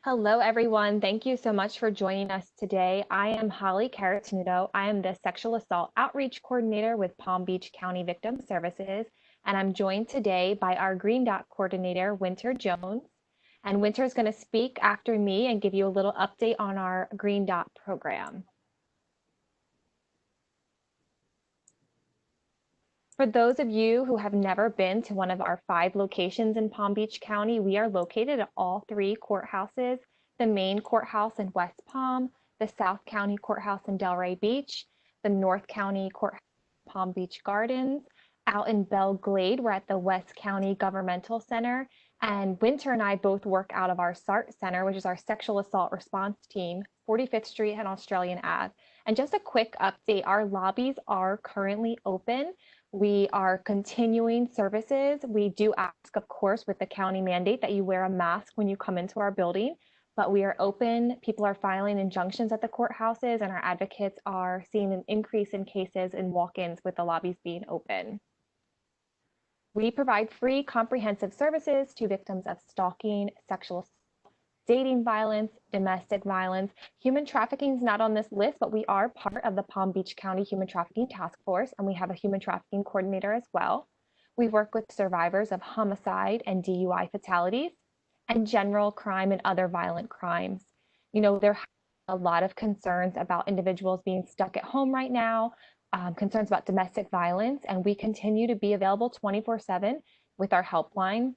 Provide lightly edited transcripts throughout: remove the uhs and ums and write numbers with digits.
Hello, everyone. Thank you so much for joining us today. I am Holly Caratinudo. I am the Sexual Assault Outreach Coordinator with Palm Beach County Victim Services, and I'm joined today by our Green Dot Coordinator, Winter Jones. And Winter is going to speak after me and give you a little update on our Green Dot program. For those of you who have never been to one of our 5 locations in Palm Beach County, we are located at all 3 courthouses, the main courthouse in West Palm, the South County Courthouse in Delray Beach, the North County Courthouse in Palm Beach Gardens. Out in Belle Glade, we're at the West County Governmental Center, and Winter and I both work out of our SART Center, which is our Sexual Assault Response Team, 45th Street and Australian Ave. And just a quick update, our lobbies are currently open. We are continuing services. We do ask, of course, with the county mandate that you wear a mask when you come into our building, but we are open. People are filing injunctions at the courthouses, and our advocates are seeing an increase in cases and walk-ins with the lobbies being open. We provide free comprehensive services to victims of stalking, sexual dating violence, domestic violence. Human trafficking is not on this list, but we are part of the Palm Beach County Human Trafficking Task Force, and we have a human trafficking coordinator as well. We work with survivors of homicide and DUI fatalities and general crime and other violent crimes. There are a lot of concerns about individuals being stuck at home right now, concerns about domestic violence, and we continue to be available 24/7 with our helpline.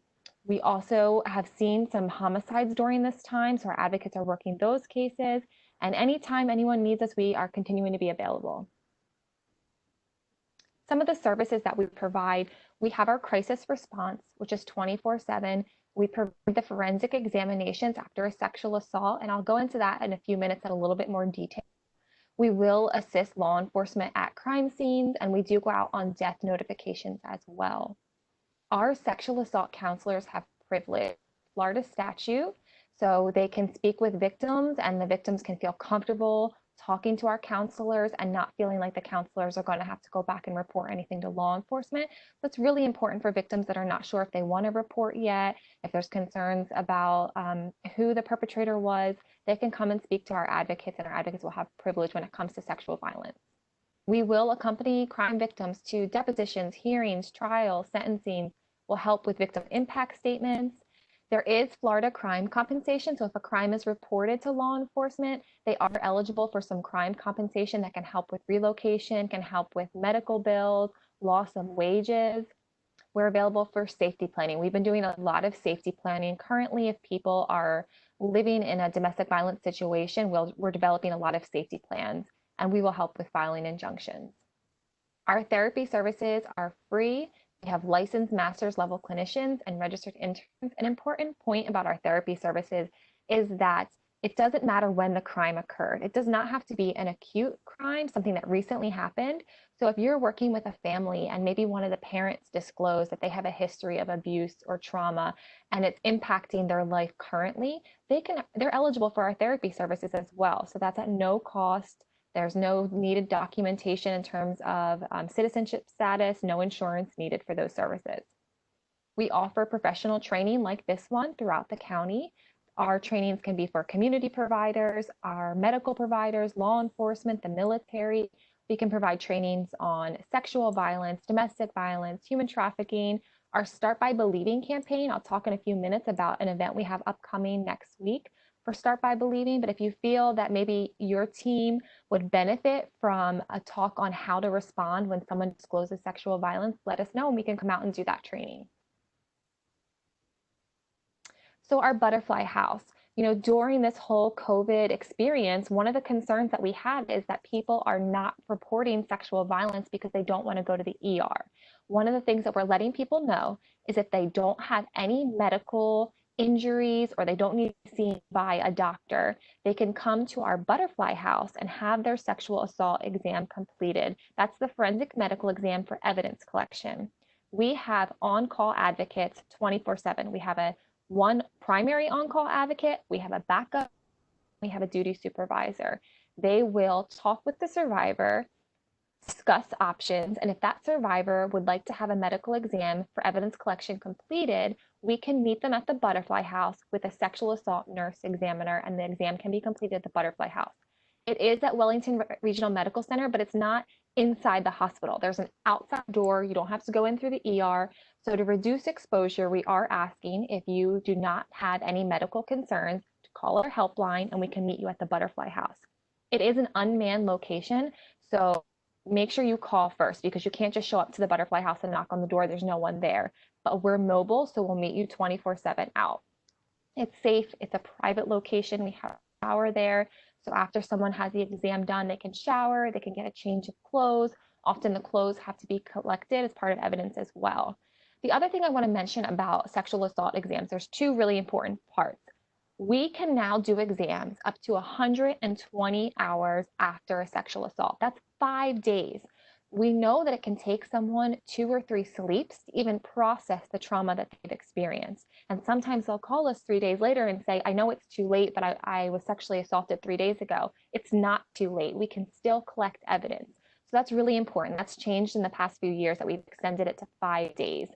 We also have seen some homicides during this time, so our advocates are working those cases. And anytime anyone needs us, we are continuing to be available. Some of the services that we provide, we have our crisis response, which is 24/7. We provide the forensic examinations after a sexual assault, and I'll go into that in a few minutes in a little bit more detail. We will assist law enforcement at crime scenes, and we do go out on death notifications as well. Our sexual assault counselors have privilege, Florida statute, so they can speak with victims and the victims can feel comfortable talking to our counselors and not feeling like the counselors are going to have to go back and report anything to law enforcement. So it's really important for victims that are not sure if they want to report yet, if there's concerns about who the perpetrator was, they can come and speak to our advocates, and our advocates will have privilege when it comes to sexual violence. We will accompany crime victims to depositions, hearings, trials, sentencing. We'll help with victim impact statements. There is Florida crime compensation, so if a crime is reported to law enforcement, they are eligible for some crime compensation that can help with relocation, can help with medical bills, loss of wages. We're available for safety planning. We've been doing a lot of safety planning. Currently, if people are living in a domestic violence situation, we're developing a lot of safety plans, and we will help with filing injunctions. Our therapy services are free. We have licensed master's level clinicians and registered interns. An important point about our therapy services is that it doesn't matter when the crime occurred. It does not have to be an acute crime, something that recently happened. So if you're working with a family and maybe one of the parents disclosed that they have a history of abuse or trauma and it's impacting their life currently, they're eligible for our therapy services as well. So that's at no cost. There's no needed documentation in terms of citizenship status, no insurance needed for those services. We offer professional training like this one throughout the county. Our trainings can be for community providers, our medical providers, law enforcement, the military. We can provide trainings on sexual violence, domestic violence, human trafficking. Our Start by Believing campaign, I'll talk in a few minutes about an event we have upcoming next week for Start by Believing, but if you feel that maybe your team would benefit from a talk on how to respond when someone discloses sexual violence, let us know and we can come out and do that training. So our butterfly house, during this whole COVID experience, one of the concerns that we had is that people are not reporting sexual violence because they don't want to go to the ER. One of the things that we're letting people know is if they don't have any medical injuries or they don't need to be seen by a doctor, they can come to our butterfly house and have their sexual assault exam completed. That's the forensic medical exam for evidence collection. We have on-call advocates 24/7. We have one primary on-call advocate, we have a backup, we have a duty supervisor. They will talk with the survivor, discuss options, and if that survivor would like to have a medical exam for evidence collection completed, we can meet them at the Butterfly House with a sexual assault nurse examiner, and the exam can be completed at the Butterfly House. It is at Wellington Regional Medical Center, but it's not inside the hospital. There's an outside door. You don't have to go in through the ER. So to reduce exposure, we are asking if you do not have any medical concerns to call our helpline and we can meet you at the Butterfly House. It is an unmanned location, so make sure you call first because you can't just show up to the Butterfly House and knock on the door. There's no one there. But we're mobile, so we'll meet you 24/7 out. It's safe. It's a private location. We have a shower there. So after someone has the exam done, they can shower, they can get a change of clothes. Often the clothes have to be collected as part of evidence as well. The other thing I want to mention about sexual assault exams, there's two really important parts. We can now do exams up to 120 hours after a sexual assault. That's 5 days. We know that it can take someone 2 or 3 sleeps to even process the trauma that they've experienced. And sometimes they'll call us 3 days later and say, I know it's too late, but I was sexually assaulted 3 days ago. It's not too late. We can still collect evidence. So that's really important. That's changed in the past few years that we've extended it to 5 days.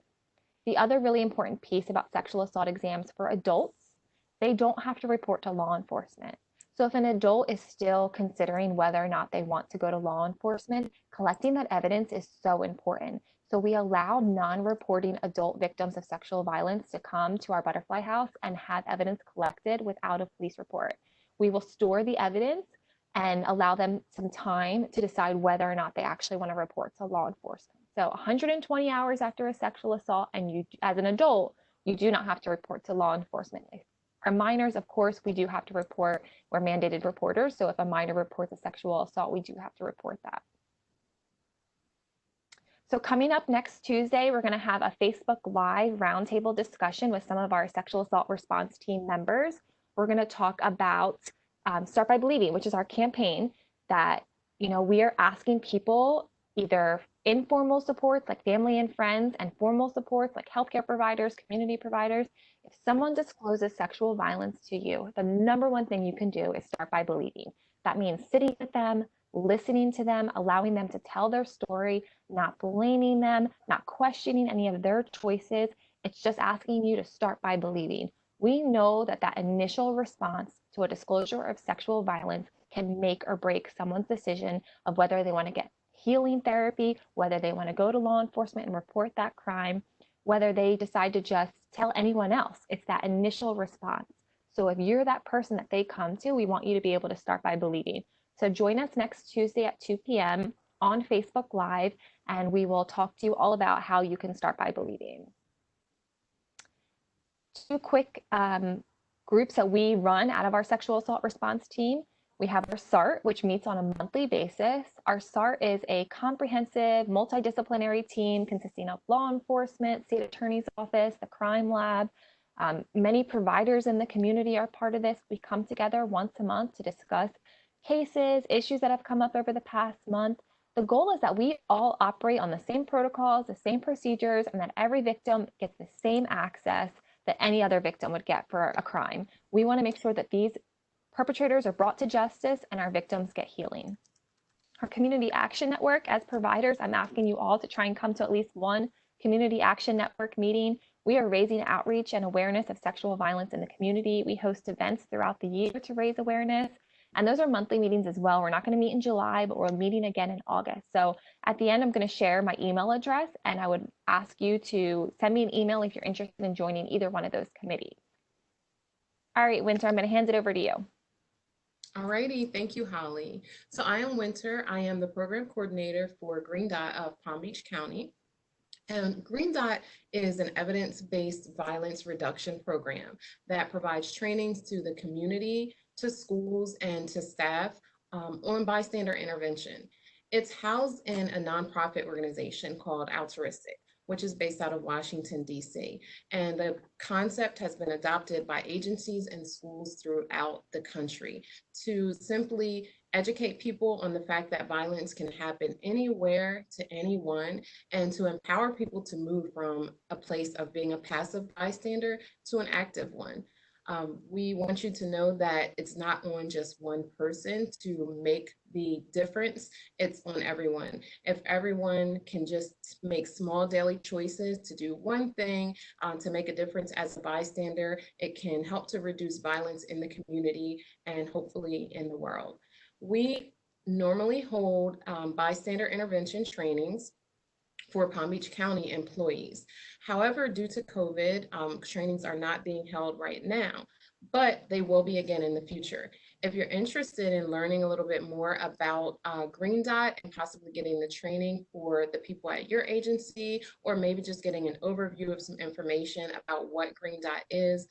The other really important piece about sexual assault exams for adults, they don't have to report to law enforcement. So if an adult is still considering whether or not they want to go to law enforcement, collecting that evidence is so important. So we allow non-reporting adult victims of sexual violence to come to our Butterfly House and have evidence collected without a police report. We will store the evidence and allow them some time to decide whether or not they actually want to report to law enforcement. So 120 hours after a sexual assault, and you, as an adult, you do not have to report to law enforcement. Our minors, of course, we do have to report. We're mandated reporters. So if a minor reports a sexual assault, we do have to report that. So coming up next Tuesday, we're going to have a Facebook Live roundtable discussion with some of our sexual assault response team members. We're going to talk about Start by Believing, which is our campaign that, we are asking people, either informal supports like family and friends, and formal supports like healthcare providers, community providers. If someone discloses sexual violence to you, the number one thing you can do is start by believing. That means sitting with them, listening to them, allowing them to tell their story, not blaming them, not questioning any of their choices. It's just asking you to start by believing. We know that that initial response to a disclosure of sexual violence can make or break someone's decision of whether they want to get healing therapy, whether they want to go to law enforcement and report that crime, whether they decide to just tell anyone else. It's that initial response. So if you're that person that they come to, we want you to be able to start by believing. So join us next Tuesday at 2 p.m. on Facebook Live, and we will talk to you all about how you can start by believing. Two quick groups that we run out of our sexual assault response team. We have our SART, which meets on a monthly basis. Our SART is a comprehensive, multidisciplinary team consisting of law enforcement, state attorney's office, the crime lab. Many providers in the community are part of this. We come together once a month to discuss cases, issues that have come up over the past month. The goal is that we all operate on the same protocols, the same procedures, and that every victim gets the same access that any other victim would get for a crime. We want to make sure that these perpetrators are brought to justice and our victims get healing. Our Community Action Network, as providers, I'm asking you all to try and come to at least one Community Action Network meeting. We are raising outreach and awareness of sexual violence in the community. We host events throughout the year to raise awareness. And those are monthly meetings as well. We're not going to meet in July, but we're meeting again in August. So at the end, I'm going to share my email address, and I would ask you to send me an email if you're interested in joining either one of those committees. All right, Winter, I'm going to hand it over to you. All righty, thank you, Holly. So I am Winter. I am the program coordinator for Green Dot of Palm Beach County. And Green Dot is an evidence-based violence reduction program that provides trainings to the community, to schools, and to staff on bystander intervention. It's housed in a nonprofit organization called Altruistic, which is based out of Washington, D.C. And the concept has been adopted by agencies and schools throughout the country to simply educate people on the fact that violence can happen anywhere to anyone, and to empower people to move from a place of being a passive bystander to an active one. We want you to know that it's not on just one person to make the difference, it's on everyone. If everyone can just make small daily choices to do one thing to make a difference as a bystander, it can help to reduce violence in the community and hopefully in the world. We normally hold bystander intervention trainings for Palm Beach County employees. However, due to COVID, trainings are not being held right now, but they will be again in the future. If you're interested in learning a little bit more about Green Dot and possibly getting the training for the people at your agency, or maybe just getting an overview of some information about what Green Dot is,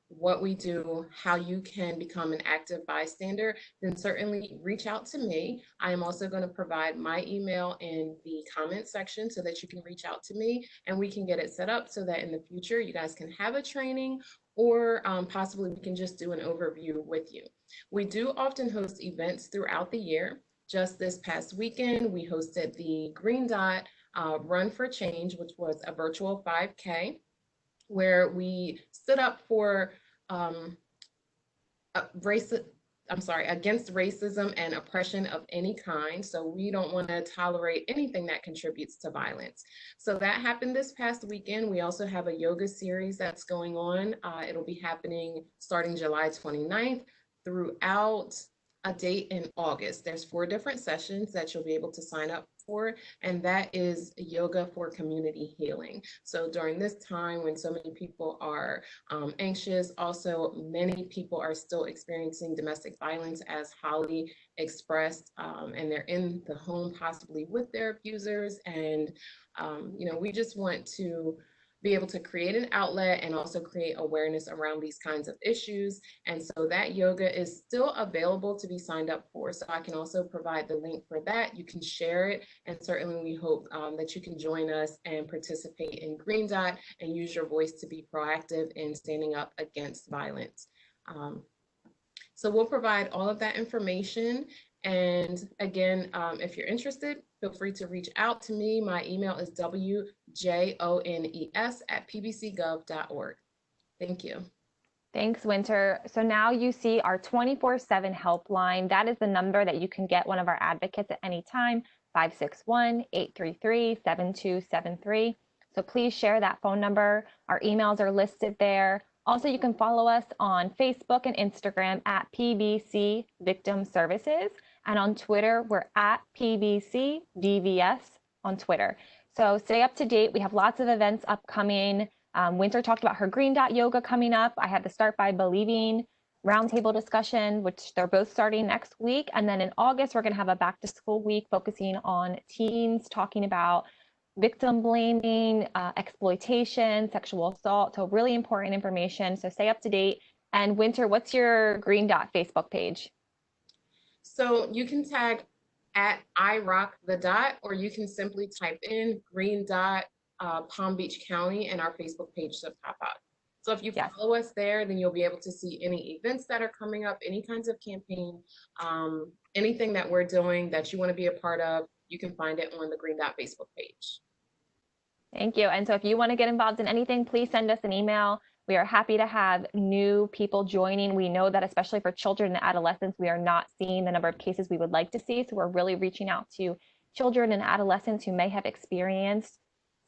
what we do, how you can become an active bystander, then certainly reach out to me. I am also going to provide my email in the comment section so that you can reach out to me and we can get it set up so that in the future you guys can have a training or possibly we can just do an overview with you. We do often host events throughout the year. Just this past weekend, we hosted the Green Dot Run for Change, which was a virtual 5K, where we stood up for against racism and oppression of any kind. So we don't want to tolerate anything that contributes to violence. So that happened this past weekend. We also have a yoga series that's going on. It'll be happening starting July 29th throughout a date in August. There's 4 different sessions that you'll be able to sign up for, and that is yoga for community healing. So during this time when so many people are anxious, also many people are still experiencing domestic violence, as Holly expressed, and they're in the home possibly with their abusers. And we just want to be able to create an outlet and also create awareness around these kinds of issues. And so that yoga is still available to be signed up for. So I can also provide the link for that. You can share it. And certainly we hope that you can join us and participate in Green Dot and use your voice to be proactive in standing up against violence. So we'll provide all of that information. And again, if you're interested, feel free to reach out to me. My email is wjones@pbcgov.org. Thank you. Thanks, Winter. So now you see our 24/7 helpline. That is the number that you can get one of our advocates at any time, 561-833-7273. So please share that phone number. Our emails are listed there. Also, you can follow us on Facebook and Instagram at PBC Victim Services. And on Twitter, we're at PBC DVS on Twitter. So stay up to date. We have lots of events upcoming. Winter talked about her Green Dot Yoga coming up. I had the Start by Believing roundtable discussion, which they're both starting next week. And then in August, we're going to have a back to school week focusing on teens, talking about victim blaming, exploitation, sexual assault. So really important information. So stay up to date. And Winter, what's your Green Dot Facebook page? So you can tag at I Rock the Dot, or you can simply type in Green Dot Palm Beach County and our Facebook page should pop up. So if you follow us there, then you'll be able to see any events that are coming up, any kinds of campaign, anything that we're doing that you want to be a part of, you can find it on the Green Dot Facebook page. Thank you. And so if you want to get involved in anything, please send us an email. We are happy to have new people joining. We know that especially for children and adolescents, we are not seeing the number of cases we would like to see. So we're really reaching out to children and adolescents who may have experienced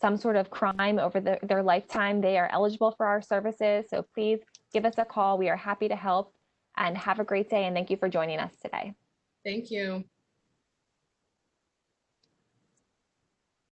some sort of crime over their lifetime. They are eligible for our services. So please give us a call. We are happy to help, and have a great day. And thank you for joining us today. Thank you.